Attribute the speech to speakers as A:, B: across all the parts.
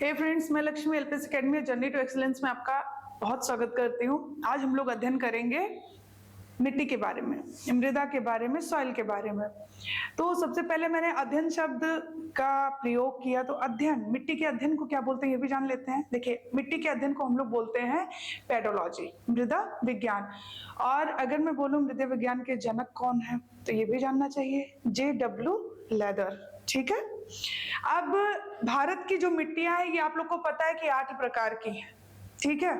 A: हे friends, मैं Lakshmi LPS academy journey to excellence में आपका बहुत स्वागत करती हूँ। आज हम लोग अध्ययन करेंगे मिट्टी के बारे में, मृदा के बारे में, सॉइल के बारे में। तो सबसे पहले मैंने अध्ययन शब्द का प्रयोग किया, तो अध्ययन, मिट्टी के अध्ययन को क्या बोलते हैं ये भी जान लेते हैं। देखिए, मिट्टी के अध्ययन को हम लोग बोलते हैं पेडोलॉजी, मृदा विज्ञान। और अगर मैं बोलूं मृदा विज्ञान के जनक कौन है, तो ये भी जानना चाहिए, J.W. लेदर। ठीक है। अब भारत की जो मिट्टियां हैं, ये आप लोग को पता है कि 8 प्रकार की है। ठीक है,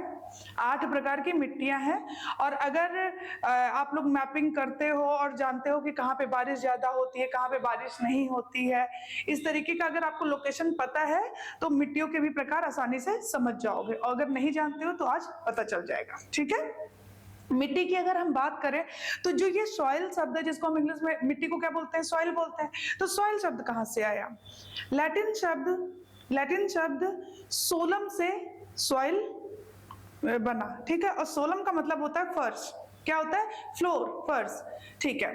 A: 8 प्रकार की मिट्टियां हैं। और अगर आप लोग मैपिंग करते हो और जानते हो कि कहाँ पे बारिश ज्यादा होती है, कहाँ पे बारिश नहीं होती है, इस तरीके का अगर आपको लोकेशन पता है तो मिट्टियों के भी प्रकार आसानी से समझ जाओगे। और अगर नहीं जानते हो तो आज पता चल जाएगा। ठीक है। मिट्टी की अगर हम बात करें तो जो ये सॉइल शब्द है, जिसको हम इंग्लिश में मिट्टी को क्या बोलते हैं, सॉइल बोलते हैं। तो सॉइल शब्द कहाँ से आया? लैटिन शब्द सोलम से सॉइल बना। ठीक है। और सोलम का मतलब होता है फर्श। क्या होता है? फ्लोर, फर्श। ठीक है।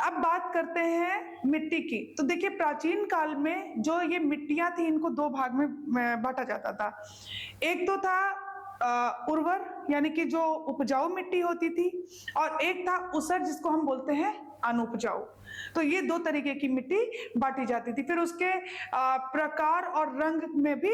A: अब बात करते हैं मिट्टी की। तो देखिए, प्राचीन काल में जो ये मिट्टियां थी, इनको 2 भाग में बांटा जाता था। एक तो था उर्वर, यानी कि जो उपजाऊ मिट्टी होती थी, और एक था ऊसर, जिसको हम बोलते हैं अनुपजाऊ। तो ये 2 तरीके की मिट्टी बांटी जाती थी। फिर उसके प्रकार और रंग में भी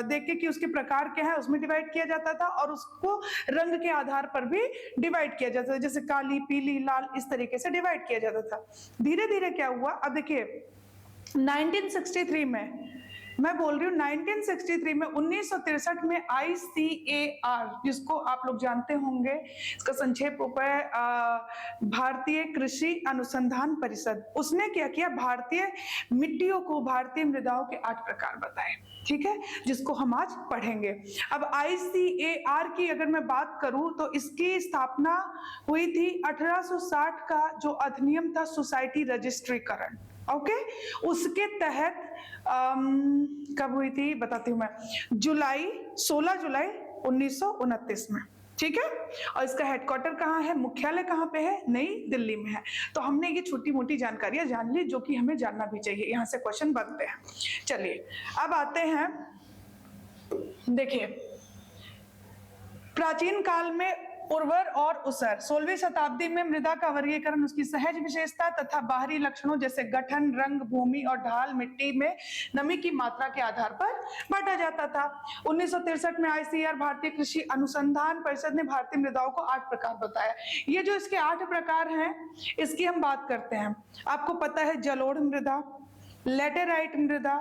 A: देख के कि उसके प्रकार क्या है, उसमें डिवाइड किया जाता था, और उसको रंग के आधार पर भी डिवाइड किया जाता था, जैसे काली, पीली, लाल, इस तरीके से डिवाइड किया जाता था। धीरे धीरे क्या हुआ, अब देखिए 1963 में, मैं बोल रही हूँ 1963 में, 1963 में ICAR, जिसको आप लोग जानते होंगे, इसका संक्षेप रूप है भारतीय कृषि अनुसंधान परिषद। उसने क्या किया, भारतीय मिट्टियों को, भारतीय मृदाओं के 8 प्रकार बताए। ठीक है, जिसको हम आज पढ़ेंगे। अब ICAR की अगर मैं बात करूं तो इसकी स्थापना हुई थी 1860 का जो अधिनियम था, सोसाइटी रजिस्ट्रीकरण। ओके, उसके तहत कब हुई थी बताती हूं मैं, 16 जुलाई 1929 में। ठीक है। और इसका हेडक्वार्टर कहाँ है, मुख्यालय कहाँ पे है? नई दिल्ली में है। तो हमने ये छोटी मोटी जानकारियां जान ली, जो कि हमें जानना भी चाहिए, यहां से क्वेश्चन बनते हैं। चलिए अब आते हैं, देखिए प्राचीन काल में उर्वर और ऊसर, 16वीं शताब्दी में मृदा का वर्गीकरण उसकी सहज विशेषता तथा बाहरी लक्षणों जैसे गठन, रंग, भूमि और ढाल, मिट्टी में नमी की मात्रा के आधार पर बांटा जाता था। 1963 में ICAR, भारतीय कृषि अनुसंधान परिषद ने भारतीय मृदाओं को 8 प्रकार बताया। ये जो इसके 8 प्रकार हैं, इसकी हम बात करते हैं। आपको पता है जलोढ़ मृदा, लेटेराइट मृदा,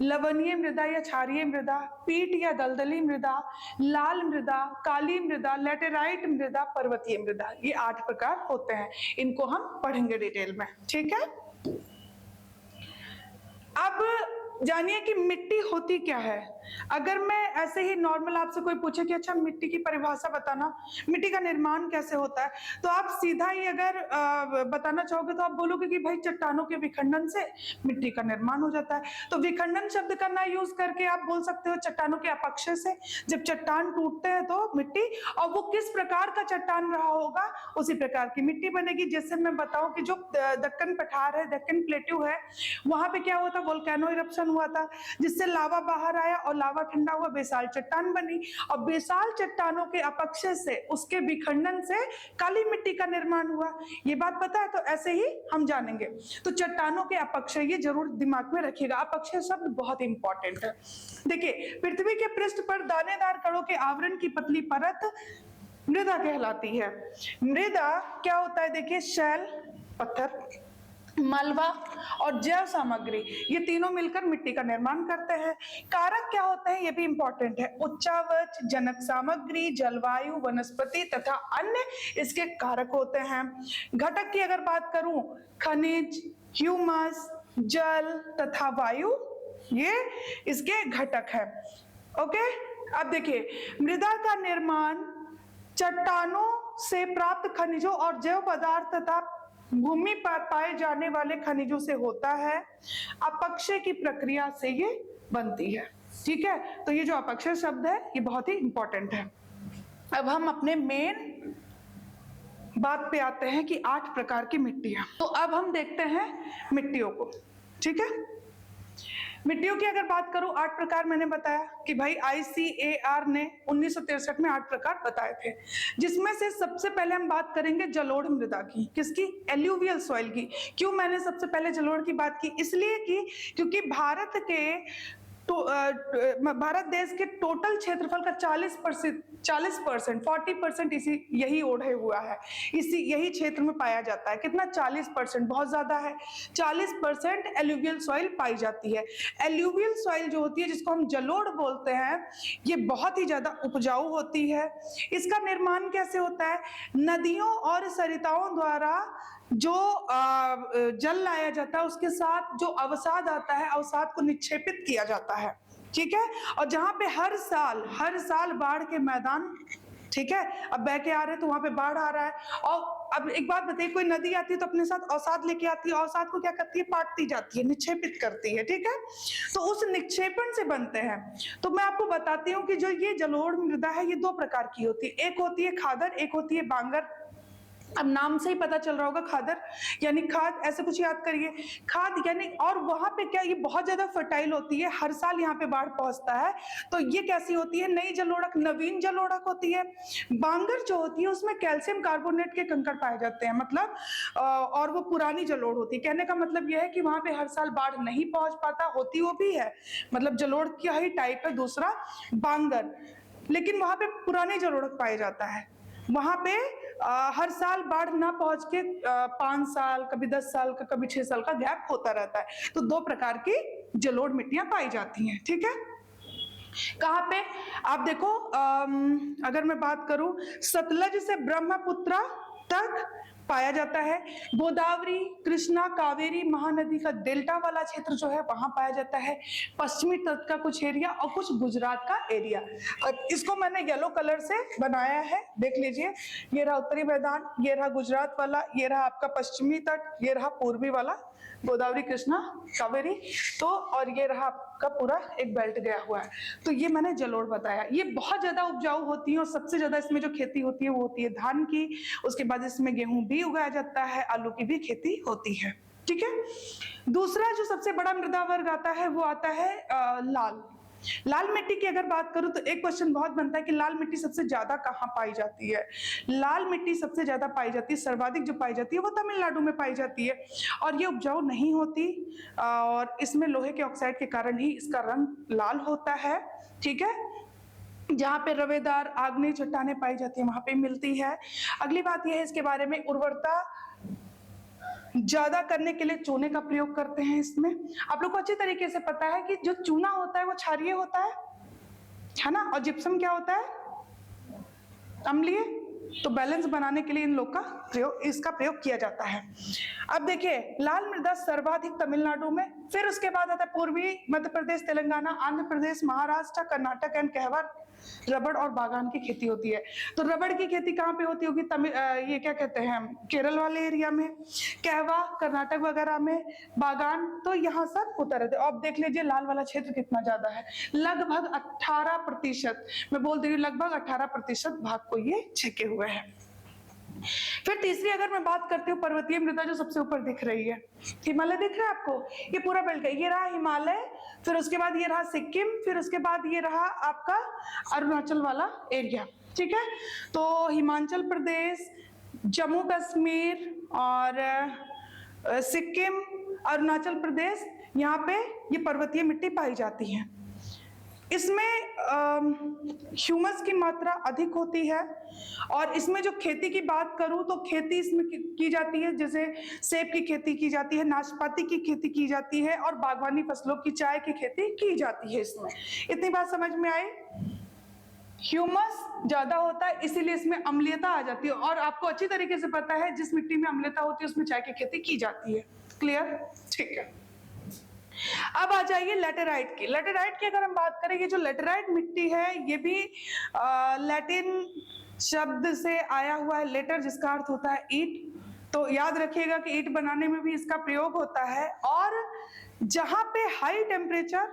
A: लवणीय मृदा या क्षारीय मृदा, पीट या दलदली मृदा, लाल मृदा, काली मृदा, लेटेराइट मृदा, पर्वतीय मृदा। ये 8 प्रकार होते हैं। इनको हम पढ़ेंगे डिटेल में। ठीक है। अब जानिए कि मिट्टी होती क्या है। अगर मैं ऐसे ही नॉर्मल आपसे कोई पूछे कि अच्छा मिट्टी की परिभाषा बताना, मिट्टी का निर्माण कैसे होता है, तो आप सीधा ही अगर बताना चाहोगे तो आप बोलोगे कि भाई चट्टानों के विखंडन से मिट्टी का निर्माण हो जाता है। तो विखंडन शब्द का ना यूज करके आप बोल सकते हो चट्टानों के अपक्षय से। जब चट्टान टूटते हैं तो मिट्टी, और वो किस प्रकार का चट्टान रहा होगा, उसी प्रकार की मिट्टी बनेगी। जैसे मैं बताऊं कि जो दक्कन पठार है, दक्कन प्लेट्यू है, वहां पे क्या हुआ था, वोल्केनो इरप्शन हुआ था, जिससे लावा बाहर आया और लावा ठंडा हुआ, बेसाल चट्टान बनी। और बेसाल चट्टानों के अपक्षय से, उसके विखंडन से काली मिट्टी का निर्माण हुआ। ये बात पता है? तो ऐसे ही हम जानेंगे। तो चट्टानों के अपक्षय, ये जरूर दिमाग में रखिएगा, अपक्षय शब्द बहुत इंपॉर्टेंट है। देखिए, पृथ्वी के पृष्ठ पर दानेदार कणों के आवरण की पतली परत मृदा कहलाती है। मृदा क्या होता है? देखिए, शैल, पत्थर, मलबा और जैव सामग्री, ये तीनों मिलकर मिट्टी का निर्माण करते हैं। कारक क्या होते हैं, ये भी इंपॉर्टेंट है। उच्चावच, जनक सामग्री, जलवायु, वनस्पति तथा अन्य इसके कारक होते हैं। घटक की अगर बात करूं, खनिज, ह्यूमस, जल तथा वायु, ये इसके घटक है। ओके। अब देखिए, मृदा का निर्माण चट्टानों से प्राप्त खनिजों और जैव पदार्थ तथा भूमि पर पाए जाने वाले खनिजों से होता है। अपक्षय की प्रक्रिया से ये बनती है। ठीक है। तो ये जो अपक्षय शब्द है, ये बहुत ही इंपॉर्टेंट है। अब हम अपने मेन बात पे आते हैं कि 8 प्रकार की मिट्टियां। तो अब हम देखते हैं मिट्टियों को। ठीक है। मिट्टियों की अगर बात करूं 8 प्रकार मैंने बताया कि भाई ICAR ने 1963 में 8 प्रकार बताए थे, जिसमें से सबसे पहले हम बात करेंगे जलोढ़ मृदा की। किसकी? एल्यूवियल सॉइल की। क्यों मैंने सबसे पहले जलोढ़ की बात की? इसलिए कि क्योंकि भारत देश के टोटल क्षेत्रफल का 40% इसी यही ओढ़े हुआ है, इसी यही क्षेत्र में पाया जाता है। कितना? 40%, बहुत ज्यादा है। 40% एल्यूवियल सॉइल पाई जाती है। एल्यूवियल सॉइल जो होती है, जिसको हम जलोढ़ बोलते हैं, ये बहुत ही ज्यादा उपजाऊ होती है। इसका निर्माण कैसे होता है? नदियों और सरिताओं द्वारा जो जल लाया जाता है, उसके साथ जो अवसाद आता है, अवसाद को निक्षेपित किया जाता है, ठीक है। और जहां पे हर साल बाढ़ के मैदान, ठीक है, अब बह के आ रहे हैं तो वहां पे बाढ़ आ रहा है। और अब एक बात बताइए, कोई नदी आती है तो अपने साथ अवसाद लेके आती है, अवसाद को क्या करती है? पाटती जाती है, निक्षेपित करती है, ठीक है। तो उस निक्षेपण से बनते हैं। तो मैं आपको बताती हूँ कि जो ये जलोढ़ मृदा है, ये 2 प्रकार की होती है। एक होती है खादर, एक होती है बांगर। अब नाम से ही पता चल रहा होगा, खादर यानी खाद, ऐसे कुछ याद करिए। खाद यानी, और वहां पे क्या, ये बहुत ज्यादा फर्टाइल होती है, हर साल यहाँ पे बाढ़ पहुंचता है। तो ये कैसी होती है? नई जलोढ़क, नवीन जलोढ़क होती है। बांगर जो होती है, उसमें कैल्शियम कार्बोनेट के कंकड़ पाए जाते हैं, मतलब और वो पुरानी जलोढ़ होती है। कहने का मतलब यह है कि वहां पे हर साल बाढ़ नहीं पहुंच पाता, होती वो भी है, मतलब जलोढ़ की ही टाइप है दूसरा बांगर, लेकिन वहां पे पुरानी जलोढ़क पाया जाता है। वहां पे हर साल बाढ़ ना पहुंच के 5 साल, कभी 10 साल का, कभी 6 साल का गैप होता रहता है। तो 2 प्रकार की जलोढ़ मिट्टियां पाई जाती हैं, ठीक है। कहाँ पे? आप देखो, अगर मैं बात करूं, सतलज से ब्रह्मपुत्र तक पाया जाता है। गोदावरी, कृष्णा, कावेरी महानदी का डेल्टा वाला क्षेत्र जो है, वहां पाया जाता है। पश्चिमी तट का कुछ एरिया और कुछ गुजरात का एरिया। इसको मैंने येलो कलर से बनाया है, देख लीजिए। ये रहा उत्तरी मैदान, ये रहा गुजरात वाला, ये रहा आपका पश्चिमी तट, ये रहा पूर्वी वाला, गोदावरी, कृष्णा, कावेरी, तो और ये रहा आपका पूरा एक बेल्ट गया हुआ है। तो ये मैंने जलोढ़ बताया। ये बहुत ज्यादा उपजाऊ होती है, और सबसे ज्यादा इसमें जो खेती होती है वो होती है धान की। उसके बाद इसमें गेहूं भी उगाया जाता है, आलू की भी खेती होती है, ठीक है। दूसरा जो सबसे बड़ा मृदा वर्ग आता है, वो आता है लाल मिट्टी की। अगर बात करूं तो एक क्वेश्चन बहुत बनता है कि लाल मिट्टी सबसे ज्यादा कहाँ पाई जाती है? लाल मिट्टी सबसे ज्यादा पाई जाती है, सर्वाधिक जो पाई जाती है वो तमिलनाडु में पाई जाती है। और ये उपजाऊ नहीं होती, और इसमें लोहे के ऑक्साइड के कारण ही इसका रंग लाल होता है, ठीक है। जहाँ पे रवेदार आग्नेय चट्टानें पाई जाती है, वहां पे मिलती है। अगली बात यह है इसके बारे में, उर्वरता ज्यादा करने के लिए चूने का प्रयोग करते हैं इसमें। आप लोग को अच्छी तरीके से पता है कि जो चूना होता है वो क्षारीय होता है ना, और जिप्सम क्या होता है? अम्लीय। तो बैलेंस बनाने के लिए इन लोग का इसका प्रयोग किया जाता है। अब देखिए, लाल मृदा सर्वाधिक तमिलनाडु में, फिर उसके बाद आता है पूर्वी मध्य प्रदेश, तेलंगाना, आंध्र प्रदेश, महाराष्ट्र, कर्नाटक एंड कहवा। रबड़ और बागान की खेती होती है। तो रबड़ की खेती कहाँ पे होती होगी? ये क्या कहते हैं, केरल वाले एरिया में, कहवा कर्नाटक वगैरह में, बागान तो यहाँ सब होता रहता है। अब देख लीजिए लाल वाला क्षेत्र कितना ज्यादा है, लगभग 18%। मैं बोल दे रही हूँ, लगभग 18% भाग को ये छेके हुए हैं। फिर तीसरी अगर मैं बात करती हूँ, पर्वतीय मृदा जो सबसे ऊपर दिख रही है, हिमालय दिख रहा है आपको? ये पूरा बेल्ट है। ये रहा हिमालय, फिर उसके बाद ये रहा सिक्किम, फिर उसके बाद ये रहा आपका अरुणाचल वाला एरिया, ठीक है। तो हिमाचल प्रदेश, जम्मू कश्मीर और सिक्किम, अरुणाचल प्रदेश, यहाँ पे ये पर्वतीय मिट्टी पाई जाती है। इसमें ह्यूमस की मात्रा अधिक होती है। और इसमें जो खेती की बात करूं तो खेती इसमें की जाती है, जैसे सेब की खेती की जाती है, नाशपाती की खेती की जाती है, और बागवानी फसलों की, चाय की खेती की जाती है इसमें। इतनी बात समझ में आई? ह्यूमस ज्यादा होता है, इसीलिए इसमें अम्लीयता आ जाती है। और आपको अच्छी तरीके से पता है, जिस मिट्टी में अम्लीयता होती है उसमें चाय की खेती की जाती है। क्लियर? ठीक है। अब आ जाइए लेटेराइट की। लेटेराइट की अगर हम बात करें, ये जो लेटेराइट मिट्टी है, ये भी लैटिन शब्द से आया हुआ है, लेटर, जिसका अर्थ होता है ईंट। तो याद रखिएगा कि ईंट बनाने में भी इसका प्रयोग होता है। और जहां पे हाई टेम्परेचर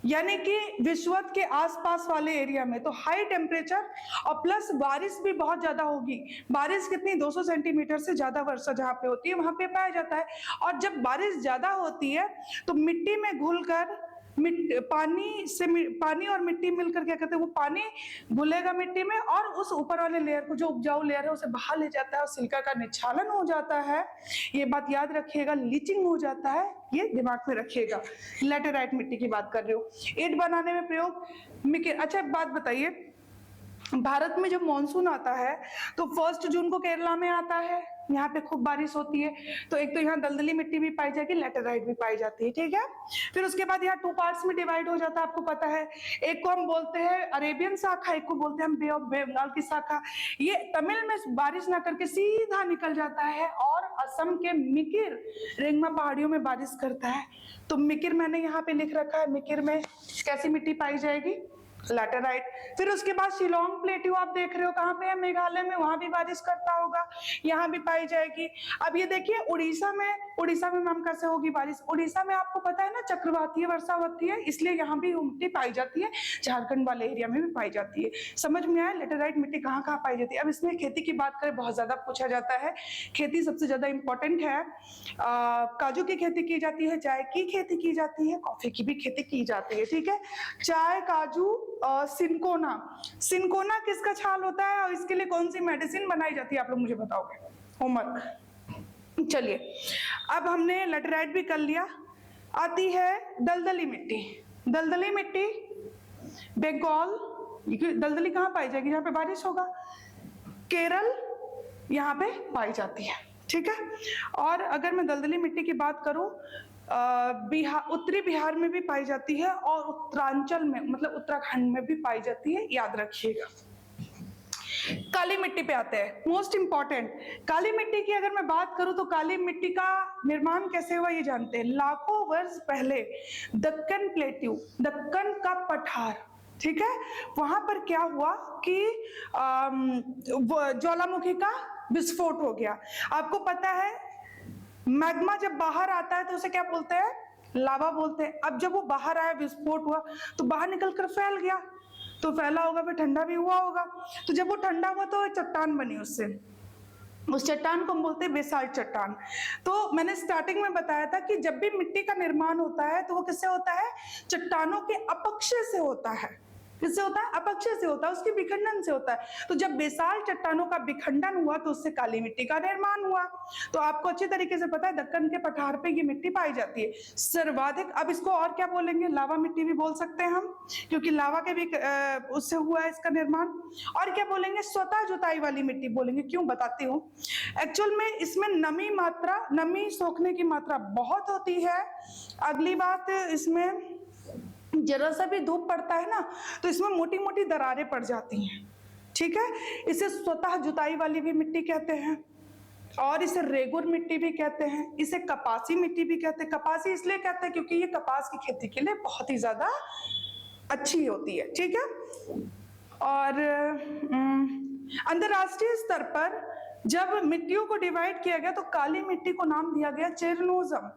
A: यानी कि विषुवत के आसपास वाले एरिया में तो हाई टेम्परेचर और प्लस बारिश भी बहुत ज्यादा होगी। बारिश कितनी, 200 सेंटीमीटर से ज्यादा वर्षा जहाँ पे होती है वहां पे पाया जाता है। और जब बारिश ज्यादा होती है तो मिट्टी में घुलकर पानी और मिट्टी मिलकर क्या करते हैं, वो पानी घुलेगा मिट्टी में और उस ऊपर वाले लेयर को, जो उपजाऊ लेयर है, उसे बहा ले जाता है और सिलिका का निक्षालन हो जाता है। ये बात याद रखिएगा, लीचिंग हो जाता है, ये दिमाग में रखिएगा। लैटेराइट मिट्टी की बात कर रही हूँ। ईंट बनाने में प्रयोग। अच्छा बात बताइए, भारत में जब मॉनसून आता है तो 1 जून को केरला में आता है, यहाँ पे खूब बारिश होती है। तो एक तो यहाँ दलदली मिट्टी भी पाई जाएगी, लैटेराइट भी पाई जाती है, ठीक है। फिर उसके बाद यहाँ 2 पार्ट्स में डिवाइड हो जाता है, आपको पता है। एक को हम बोलते हैं अरेबियन शाखा, एक को बोलते हैं हम बे ऑफ बंगाल की शाखा। ये तमिल में बारिश ना करके सीधा निकल जाता है और असम के मिकिर रेंगमा पहाड़ियों में बारिश करता है। तो मिकिर मैंने यहाँ पे लिख रखा है, मिकिर में कैसी मिट्टी पाई जाएगी, लैटेराइट। फिर उसके बाद शिलोंग प्लेट्यू आप देख रहे हो कहाँ पे है, मेघालय में, वहां भी बारिश करता होगा, यहाँ भी पाई जाएगी। अब ये देखिए उड़ीसा में मैम कैसे होगी बारिश। उड़ीसा में आपको पता है ना चक्रवातीय वर्षा होती है, इसलिए यहाँ भी मिट्टी पाई जाती है, झारखंड वाले एरिया में भी पाई जाती है। समझ में आया लैटेराइट मिट्टी कहाँ कहाँ पाई जाती है। अब इसमें खेती की बात करें, बहुत ज्यादा पूछा जाता है। खेती सबसे ज्यादा इंपॉर्टेंट है। काजू की खेती की जाती है, चाय की खेती की जाती है, कॉफी की भी खेती की जाती है, ठीक है। चाय, काजू, सिनकोना किसका छाल होता है और इसके लिए कौन सी मेडिसिन बनाई जाती है, आप लोग मुझे बताओगे, होमवर्क। चलिए अब हमने लैटेराइट भी कर लिया। आती है दलदली मिट्टी। दलदली मिट्टी बंगाल, दलदली कहाँ पाई जाएगी, जहाँ पे बारिश होगा, केरल, यहाँ पे पाई जाती है, ठीक है। और अगर मैं दलदली मिट्टी की बात करूं, बिहार, उत्तरी बिहार में भी पाई जाती है और उत्तरांचल में, मतलब उत्तराखंड में भी पाई जाती है, याद रखिएगा। काली मिट्टी पे आते हैं, मोस्ट इंपॉर्टेंट। काली मिट्टी की अगर मैं बात करूं तो काली मिट्टी का निर्माण कैसे हुआ ये जानते हैं। लाखों वर्ष पहले दक्कन प्लेट्यू, दक्कन का पठार, ठीक है, वहां पर क्या हुआ कि ज्वालामुखी का विस्फोट हो गया। आपको पता है मैग्मा जब बाहर आता है तो उसे क्या बोलते हैं, लावा बोलते हैं। अब जब वो बाहर आया, विस्फोट हुआ, तो बाहर निकलकर फैल गया, तो फैला होगा, फिर ठंडा भी हुआ होगा। तो जब वो ठंडा हुआ तो चट्टान बनी उससे, उस चट्टान को हम बोलते हैं बेसाल्ट चट्टान। तो मैंने स्टार्टिंग में बताया था कि जब भी मिट्टी का निर्माण होता है तो वो किससे होता है, चट्टानों के अपक्षय से होता है। किससे होता है, अपक्षय से होता है, उसके विखंडन से होता है। तो जब बेसाल्ट चट्टानों का विखंडन हुआ तो उससे काली मिट्टी का निर्माण हुआ। तो आपको अच्छे तरीके से पता है दक्कन के पठार पे ये मिट्टी पाई जाती है सर्वाधिक। अब इसको और क्या बोलेंगे, लावा मिट्टी भी बोल सकते हैं हम, क्योंकि लावा के भी उससे हुआ है इसका निर्माण। और क्या बोलेंगे, स्वतः जुताई वाली मिट्टी बोलेंगे। क्यों, बताती हूँ। एक्चुअल में इसमें नमी सोखने की मात्रा बहुत होती है। अगली बात, इसमें जरा सा भी धूप पड़ता है ना तो इसमें मोटी मोटी दरारें पड़ जाती हैं, ठीक है। इसे स्वतः जुताई वाली भी मिट्टी कहते हैं और इसे रेगुर मिट्टी भी कहते हैं, इसे कपासी मिट्टी भी कहते हैं। कपासी इसलिए कहते हैं क्योंकि ये कपास की खेती के लिए बहुत ही ज्यादा अच्छी होती है, ठीक है। और अंतरराष्ट्रीय स्तर पर जब मिट्टियों को डिवाइड किया गया तो काली मिट्टी को नाम दिया गया चेरनोजम।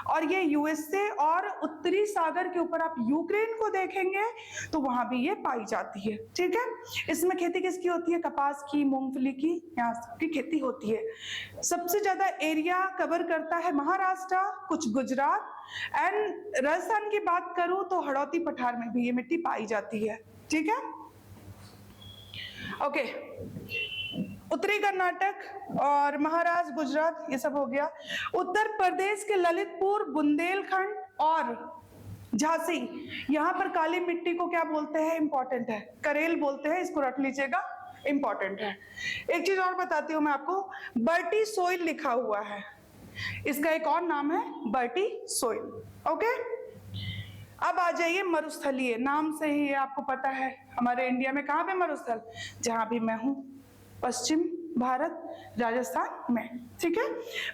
A: और ये यूएसए और उत्तरी सागर के ऊपर आप यूक्रेन को देखेंगे तो वहां भी ये पाई जाती है, ठीक है। इसमें खेती किसकी होती है, कपास की, मूंगफली की, यहाँ की खेती होती है। सबसे ज्यादा एरिया कवर करता है महाराष्ट्र, कुछ गुजरात एंड राजस्थान की बात करूं तो हड़ौती पठार में भी ये मिट्टी पाई जाती है, ठीक है। ओके, उत्तरी कर्नाटक और महाराष्ट्र, गुजरात, ये सब हो गया। उत्तर प्रदेश के ललितपुर, बुंदेलखंड और झांसी, यहाँ पर काली मिट्टी को क्या बोलते हैं, इंपॉर्टेंट है, करेल बोलते हैं, इसको रख लीजिएगा, इंपॉर्टेंट है। एक चीज और बताती हूँ मैं आपको, बर्टी सोइल लिखा हुआ है, इसका एक और नाम है बर्टी सोइल, ओके। अब आ जाइए मरुस्थलीय, नाम से ही आपको पता है हमारे इंडिया में कहाँ पे मरुस्थल, जहां भी मैं हूं, पश्चिम भारत, राजस्थान में। ठीक है,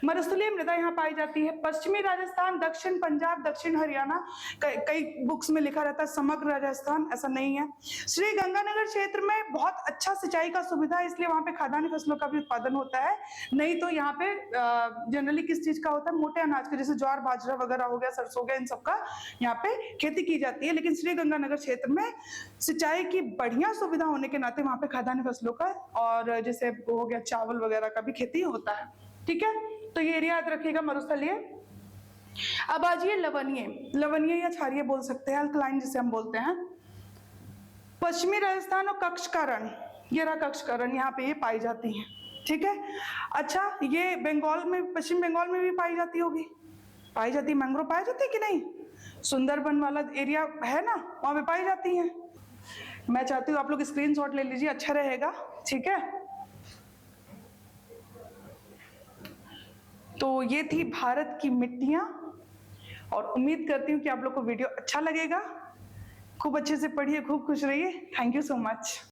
A: मरुस्थलीय मृदा यहाँ पाई जाती है पश्चिमी राजस्थान, दक्षिण पंजाब, दक्षिण हरियाणा। कई बुक्स में लिखा रहता है समग्र राजस्थान, ऐसा नहीं है। श्री गंगानगर क्षेत्र में बहुत अच्छा सिंचाई का सुविधा है, इसलिए वहां पे खाद्यान्न फसलों का भी उत्पादन होता है। नहीं तो यहाँ पे जनरली किस चीज का होता है, मोटे अनाज का, जैसे ज्वार बाजरा वगैरह हो गया, सरसों हो गया, इन सबका यहाँ पे खेती की जाती है। लेकिन श्री गंगानगर क्षेत्र में सिंचाई की बढ़िया सुविधा होने के नाते वहां पे खाद्यान्न फसलों का और जैसे हो गया चावल वगैरह का भी खेती होता है। ठीक है, तो ये एरिया याद रखिएगा मरुस्थलीय। अब आ जाइए लवणीय, लवणीय या क्षारीय बोल सकते हैं, अल्कलाइन जिसे हम बोलते हैं। पश्चिमी राजस्थान और कक्षकारण, ये रहा कक्षकारण, यहाँ पे ये पाई जाती है। ठीक है, अच्छा ये बंगाल में, पश्चिम बंगाल में भी पाई जाती होगी, पाई जाती है, मैंग्रोव पाई जाती है कि नहीं, सुंदरबन वाला एरिया है ना, वहां पे पाई जाती है। मैं चाहती हूँ आप लोग स्क्रीनशॉट ले लीजिए, अच्छा रहेगा। ठीक है, तो ये थी भारत की मिट्टियां, और उम्मीद करती हूँ कि आप लोग को वीडियो अच्छा लगेगा। खूब अच्छे से पढ़िए, खूब खुश रहिए। Thank you so much.